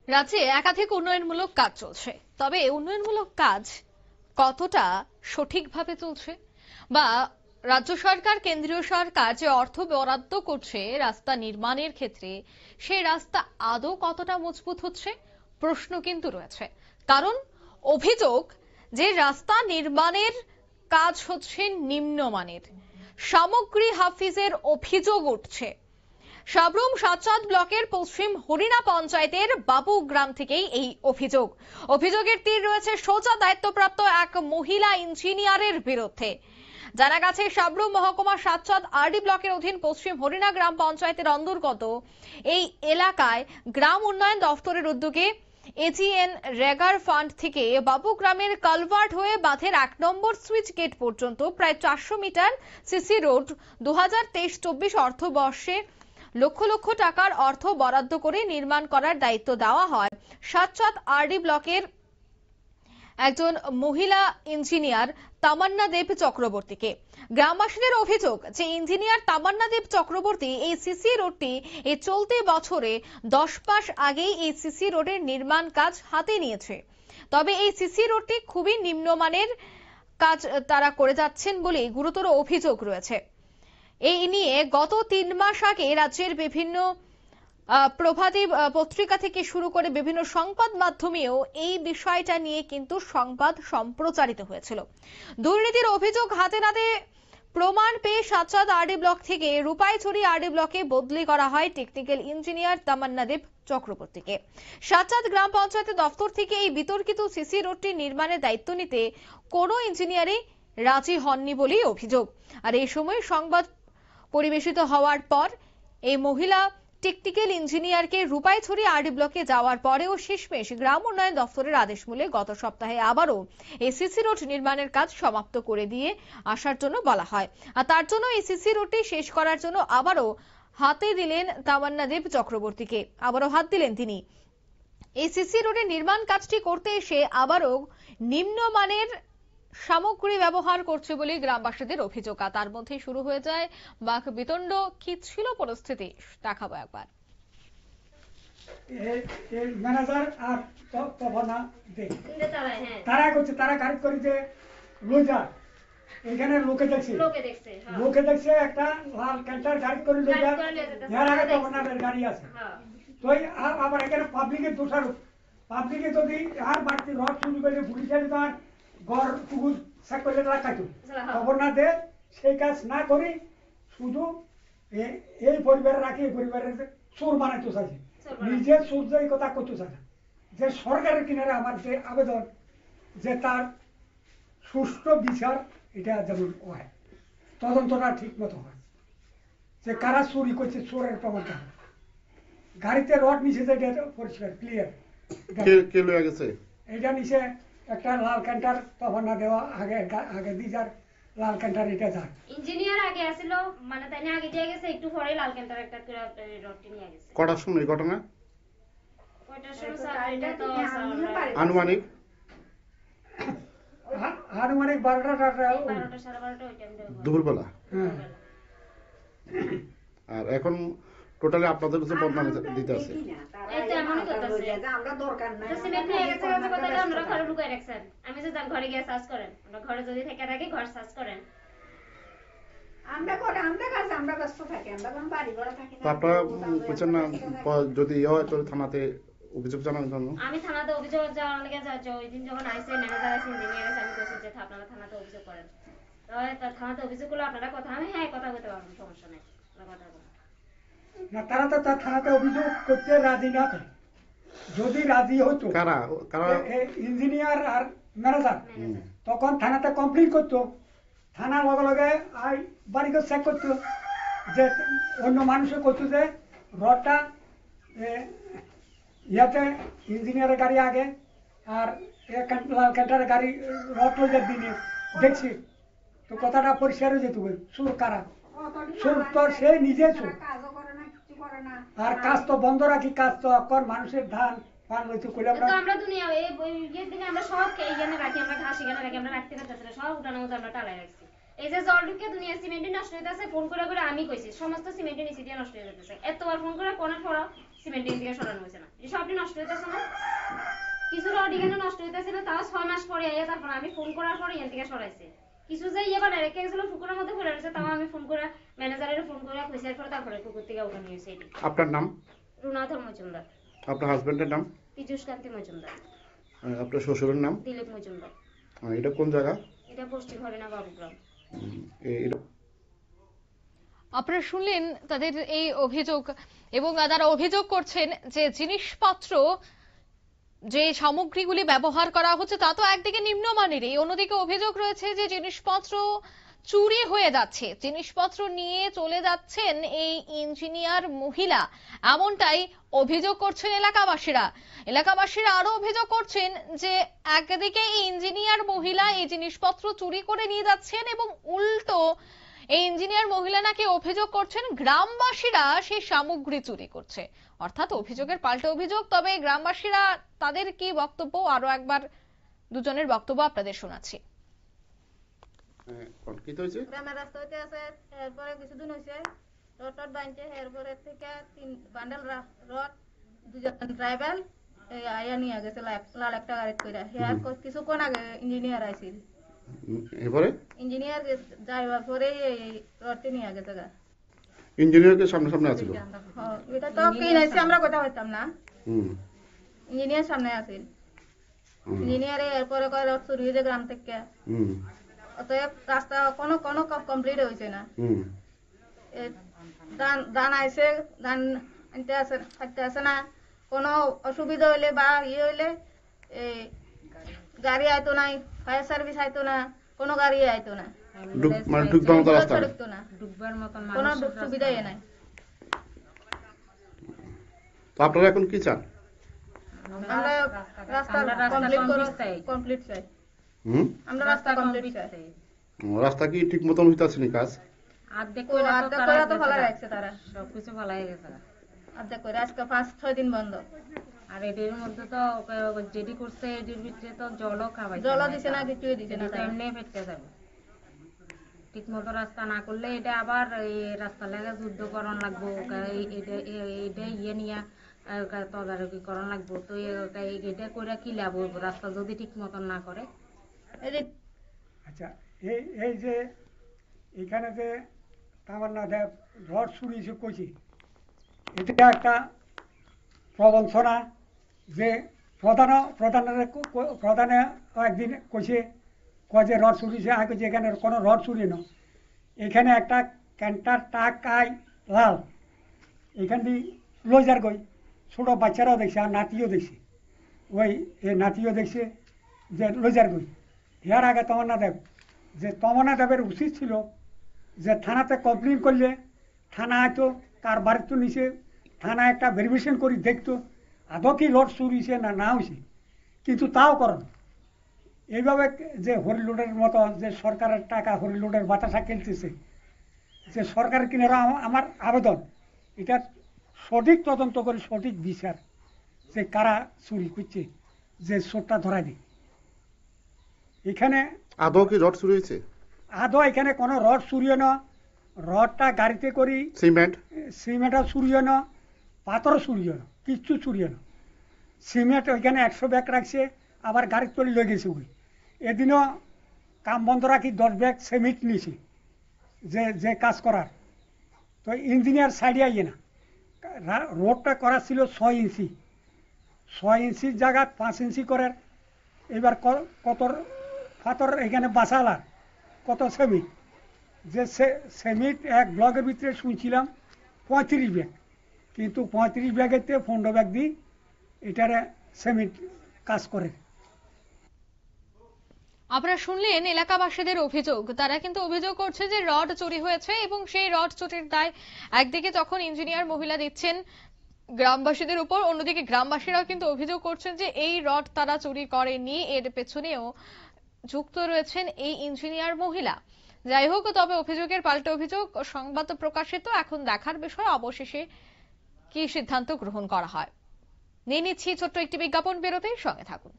রাজ্যে একাধিক উন্নয়নমূলক কাজ চলছে, তবে উন্নয়নমূলক কাজ কতটা সঠিকভাবে চলছে বা রাজ্য সরকার কেন্দ্রীয় সরকার যে অর্থ বরাদ্দ করছে রাস্তা নির্মাণের ক্ষেত্রে, সেই রাস্তা আদৌ কতটা মজবুত হচ্ছে প্রশ্ন কিন্তু রয়েছে। কারণ অভিযোগ যে রাস্তা নির্মাণের কাজ হচ্ছে নিম্নমানের। সামগ্রী হাফিজের অভিযোগ উঠছে সাবরুম সাতচাঁদ ব্লকের পশ্চিম হরিণা পঞ্চায়েতের বাবু গ্রাম থেকেই এই অভিযোগের তীর রয়েছে সোজা দায়িত্বপ্রাপ্ত এক মহিলা ইঞ্জিনিয়ারের বিরুদ্ধে। জানা গেছে সাবরুম মহকুমা সাতচাঁদ আরডি ব্লকের অধীন পশ্চিম হরিণা গ্রাম পঞ্চায়েতের অন্তর্গত এই এলাকায় গ্রাম উন্নয়ন দফতরের উদ্যোগে এজিএন রেগার ফান্ড থেকে বাবু গ্রামের কালভার্ট হয়ে বাঁধের 1 নম্বর সুইচ গেট পর্যন্ত প্রায় 400 metre CC road 2023-24 অর্থবর্ষে lakh lakh টাকার অর্থ বরাদ্দ করে নির্মাণ করার দায়িত্ব দেওয়া হয় সাতচাঁদ আরডি ব্লকের একজন মহিলা ইঞ্জিনিয়ার তামান্না দেব চক্রবর্তীকে। গ্রামবাসীদের অভিযোগ যে ইঞ্জিনিয়ার তামান্না দেব চক্রবর্তী এই সিসি রোডটি এই চলতি বছরে 10 মাস আগেই এই সিসি রোডের নির্মাণ কাজ হাতে নিয়েছে। তবে এই সিসি রোডটি খুবই নিম্নমানের কাজ তারা করে যাচ্ছেন বলে গুরুতর অভিযোগ রয়েছে। এই নিয়ে গত 3 মাস আগে রাজ্যের বিভিন্ন প্রভাতী পত্রিকা থেকে শুরু করে বিভিন্ন সংবাদ মাধ্যমেও এই বিষয়টা নিয়ে কিন্তু সংবাদ সম্প্রচারিত হয়েছিল। দুর্নীতির অভিযোগ হাতে নাতে প্রমাণ পেয়ে সাতচাঁদ আরডি ব্লক থেকে রূপাইছড়ি আরডি ব্লকে বদলি করা হয় টেকনিক্যাল ইঞ্জিনিয়ার তামান্না দেব চক্রবর্তীকে। সাতচাঁদ গ্রাম পঞ্চায়েতের দফতর থেকে এই বিতর্কিত সিসি রোডটি নির্মাণের দায়িত্ব নিতে কোনো ইঞ্জিনিয়ারই রাজি হননি বলেই অভিযোগ। আর এই সময় সংবাদ পরিবেশিত হওয়ার পর এই মহিলা টেকনিক্যাল ইঞ্জিনিয়ারকে রূপাইছড়ি আরডি ব্লকে যাওয়ার পরেও শেষমেশ গ্রাম উন্নয়ন দফতরের আদেশ মূলে গত সপ্তাহে আবারও এই সিসি রোড নির্মাণের কাজ সমাপ্ত করে দিয়ে আসার জন্য বলা হয়। আর তার জন্য এই সিসি রোডটি শেষ করার জন্য আবারও হাতে দিলেন তামান্না দেব চক্রবর্তীকে, আবারও হাত দিলেন তিনি। এই সিসি রোডের নির্মাণ কাজটি করতে এসে আবারও নিম্নমানের সামগ্রী ব্যবহার করছে বলে গ্রামবাসীদের অভিযোগ। তার মধ্যে শুরু হয়ে যায় বাক বিতণ্ড। কি ছিল পরিস্থিতি দেখাবো একবার। ম্যানেজার আর তপনা তারা করছে, তারা গাড়ি করে যে লোজার এখানে লোকে দেখছে একটা লাল ক্যান্টার গাড়ি করে লোজার, এর আগে তপনার গাড়ি আছে। তো আবার এখানে পাবলিকের দোষারোপ, পাবলিকে যদি আর বাড়তি রড শুরু করে পুলিশের তার ঘর পুকুর চেক করলে তারা খাইতো, খবর না দে সেই কাজ না করি শুধু এই পরিবারে রাখি, এই পরিবারের চোর বানাইতে চাইছে, নিজের সূর্য এই কথা করতে চায় না। যে সরকারের কিনারে আমার যে আবেদন যে তার সুষ্ঠু বিচার এটা যেমন হয়, তদন্তটা ঠিক মতো হয়, যে কারা চুরি করছে চোরের প্রমাণটা হয়। গাড়িতে রড নিচে যেটা পরিষ্কার ক্লিয়ার, এটা নিচে একটা লাল ক্যান্টার তখন না দেওয়া আগে আগে দিজার লাল ক্যান্টার এটা যায় ইঞ্জিনিয়ার আগে আসিল, মানে তাই না আগে দিয়ে গেছে, একটু পরে লাল ক্যান্টার একটা রডটি নিয়ে গেছে। কটার সময় এই ঘটনা? কয়টার সময় স্যার? এটা তো আনুমানিক আনুমানিক 12টা 12:30 ওই টাইম দেব দুপুরবেলা। আর এখন টোটালি আপনাদের কাছে বদনাম দিতে আছে। এই তো এমনই করতেছে, আমরা দরকার নাই তো সিমেন্ট নিয়ে গেছে কথা আমরা ঘরে ঢুকাই রাখছেন। আমি যে যান ঘরে গিয়ে সার্চ করেন, আমরা ঘরে যদি থেকে থাকি ঘর সার্চ করেন, আমরা করে আমরা কাজ আমরা ব্যস্ত থাকি, আমরা কোন বাড়ি ঘরে থাকি না। আপনারা বুঝছেন না যদি হয় তো থানাতে অভিযোগ জানানোর জন্য? আমি থানাতে অভিযোগ জানানোর লাগে যাচ্ছি। ওই দিন যখন আইসে ম্যানেজার আইসে ইঞ্জিনিয়ার আইসে, আমি কইছি যে আপনারা থানাতে অভিযোগ করেন। তো থানাতে অভিযোগ করলে আপনারা কথা, আমি হ্যাঁ কথা বলতে পারবেন, সমস্যা নেই, কথা বলুন না। তারা তো তার থানাতে অভিযোগ করতে রাজি না থাকে। যদি রাজি হতো কারা কারা ইঞ্জিনিয়ার আর ম্যানেজার, তখন থানাতে কমপ্লেইন করতো, থানা লগে লগে আই বাড়িকে চেক করতো, যে অন্য মানুষে করতো যে রডটা ইয়াতে ইঞ্জিনিয়ারের গাড়ি আগে আর লাল ক্যান্টারের গাড়ি রড লইজার দিনে দেখছি তো কথাটা পরিষ্কার হয়ে যেত। সুর কারা সুর তো সে নিজে সুর, আর কাজ তো বন্ধ রাখি, কাজ তো কর মানুষের ধান পান লইতে কইলে আমরা দুনিয়া এই ইয়ের দিনে আমরা সব এইখানে রাখি, আমরা ঘাস এখানে রাখি, আমরা রাখতে পারতেছি না, সব উঠানো মতো আমরা টালাই রাখছি। এই যে জল ঢুকে দুনিয়া সিমেন্টই নষ্ট হইতাছে, ফোন করে করে আমি কইছি সমস্ত সিমেন্টই নিচে দিয়ে নষ্ট হয়ে যাইতেছে। এতবার ফোন করে কোন ফোড়া সিমেন্ট থেকে সরানো হয়েছে না, এই সবটি নষ্ট হইতেছে না। কিছু রড এখানে নষ্ট হইতেছিল, তাও 6 মাস পরে আইয়া তারপর আমি ফোন করার পর এখান থেকে সরাইছে। কিছু যে ইয়ে করে রেখে গেছিল পুকুরের মধ্যে পড়ে রয়েছে, তাও আমি ফোন করে ম্যানেজারের ফোন করে কইসার পর তারপরে পুকুর থেকে উঠানো হয়েছে। এটি আপনার নাম? রুনাধর মজুমদার। আপনার হাজবেন্ডের নাম? পীযুষ কান্তি মজুমদার। আপনার শ্বশুরের নাম? দিলীপ মজুমদার। এটা কোন জায়গা? এটা পশ্চিম হরিণা বাবুগ্রাম। আপনারা শুনলেন তাদের এই অভিযোগ, এবং তারা অভিযোগ করছেন যে জিনিসপত্র, যে সামগ্রীগুলি ব্যবহার করা হচ্ছে তা তো একদিকে নিম্নমানেরই, অন্যদিকে অভিযোগ রয়েছে যে জিনিসপত্র চুরি হয়ে যাচ্ছে, জিনিসপত্র নিয়ে চলে যাচ্ছেন এই ইঞ্জিনিয়ার মহিলা, এমনটাই অভিযোগ করছেন এলাকাবাসীরা আরো অভিযোগ করছেন যে একদিকে এই ইঞ্জিনিয়ার মহিলা এই জিনিসপত্র চুরি করে নিয়ে যাচ্ছেন, এবং উল্টো এই ইঞ্জিনিয়ার মহিলা নাকি অভিযোগ করছেন গ্রামবাসীরা সেই সামগ্রী চুরি করছে। অর্থাৎ অভিযোগের পাল্টা অভিযোগ। তবে গ্রামবাসীরা তাদের কি বক্তব্য, আরো একবার দুজনের বক্তব্য আপনাদের শোনাচ্ছি। গ্রামের রাস্তা হইতে আছে, এরপরে কিছুদিন হয়েছে রড বানছে, এরপরে থেকে 3 বান্ডেল রড, 2জন ড্রাইভার আয়া নিয়ে গেছে লাল একটা গাড়ি করে। কিছুক্ষণ আগে ইঞ্জিনিয়ার আইছিল, এরপরে ইঞ্জিনিয়ার যাইবার পরে এই রডটি নিয়ে গেছে। ইঞ্জিনিয়ারকে সামনে আছিল? এটা তো কি নাইছে আমরা কথা বলতাম না, ইঞ্জিনিয়ার সামনে আছিল। ইঞ্জিনিয়ারে এরপরে কয় রড চুরি হয়েছে গ্রাম থেকে। অতএব রাস্তা কোনো কমপ্লিট হয়েছে না। ধান আইছে, ধান আনতে আসে না, কোনো অসুবিধা হইলে বা ইয়ে হইলে গাড়ি আইতো নাই, ফায়ার সার্ভিস আইতো না, কোনো গাড়ি আইতো না, কোনো সুবিধাই নাই। তো আপনারা এখন কি চান? আমরা রাস্তা কমপ্লিট চাই। আমরা রাস্তা কমপ্লিট চাই। রাস্তা কি ঠিক মতন হইতাছে নি কাজ? অর্ধেক করে তো ভালো রাখছে তারা, সবকিছু ভালো হয়ে গেছে। অর্ধেক করে আজকে 5-6 দিন বন্ধ। আর এদের মধ্যে তো যেটি করছে এদের ভিতরে তো জলও খাওয়াই, জলও দিছে না, কিছুই দিছে না, এমনি ফেটে যাবে। ঠিক মতো রাস্তা না করলে এটা আবার এই রাস্তা লাগা যুদ্ধ করণ লাগবো, এটা ইয়ে নিয়ে তদারকি করণ লাগবো। তো এটা করে কি লাভ হইব রাস্তা যদি ঠিক মতন না করে? আচ্ছা, এই যে এখানে যে তামান্না দেব রড চুরি কইছি, এটা একটা প্রবঞ্চনা। যে প্রধানে একদিন কইছে, কয় যে রড চুরিছে, আগে যে এখানে কোনো রড চুরি না, এখানে একটা ক্যান্টার টাকায় লাল এখান দিয়ে লই যার গই। ছোটো বাচ্চারাও দেখছে আর নাতিও দেখছে, ওই নাতিও দেখছে যে লই যার গই। এর আগে তমন্না দেবের উচিত ছিল যে থানাতে কমপ্লেন করলে থানা হয়তো কার বাড়িতে নিচে থানা একটা ভেরিফিকেশন করে দেখতো আদৌ কি রড চুরি হয়েছে না হয়েছে, কিন্তু তাও করেন। এইভাবে যে হরিলুডের মতো যে সরকারের টাকা হরিলুডের বাতাসা খেলতেছে, যে সরকারের কিনে আমার আবেদন এটা সঠিক তদন্ত করে সঠিক বিচার, যে কারা চুরি করছে, যে চোরটা ধরা দিই। এখানে আদৌ কি রড চুরি হয়েছে? আদৌ এখানে কোনো রড চুরিও না, রডটা গাড়িতে করি, সিমেন্টও চুরিও না, পাথরও চুরিও না, কিচ্ছু চুরিও না। সিমেন্ট ওইখানে 100 ব্যাগ রাখছে, আবার গাড়ি চলে লয়ে গেছে। ওই এদিনও কাম বন্ধ রাখি 10 ব্যাগ সিমেন্ট নিয়েছি যে কাজ করার। তো ইঞ্জিনিয়ার সাইডে আইয়ে না, রোডটা করা ছিল 6 ইঞ্চি, 6 ইঞ্চির জায়গা 5 ইঞ্চি করার। এবার কত পাথর এখানে বাসালার, কত সিমেন্ট, যে সিমেন্ট এক ব্লকের ভিতরে শুনছিলাম 35 ব্যাগ, কিন্তু 35 ব্যাগের থেকে 15 ব্যাগ দিই এটারে সিমেন্ট কাজ করে। আপনারা শুনলেন এলাকাবাসীদের অভিযোগ। তারা কিন্তু অভিযোগ করছে যে রড চুরি হয়েছে, এবং সেই রড চুরির দায় একদিকে যখন ইঞ্জিনিয়ার মহিলা দিচ্ছেন গ্রামবাসীদের উপর, অন্যদিকে গ্রামবাসীরাও কিন্তু অভিযোগ করছেন যে এই রড তারা চুরি করেনি, এর পেছনেও যুক্ত রয়েছেন এই ইঞ্জিনিয়ার মহিলা। যাই হোক, তবে অভিযোগের পাল্টা অভিযোগ, সংবাদ প্রকাশিত, এখন দেখার বিষয় অবশেষে কি সিদ্ধান্ত গ্রহণ করা হয়। নিয়ে নিচ্ছি ছোট্ট একটি বিজ্ঞাপন বিরতির সঙ্গে থাকুন।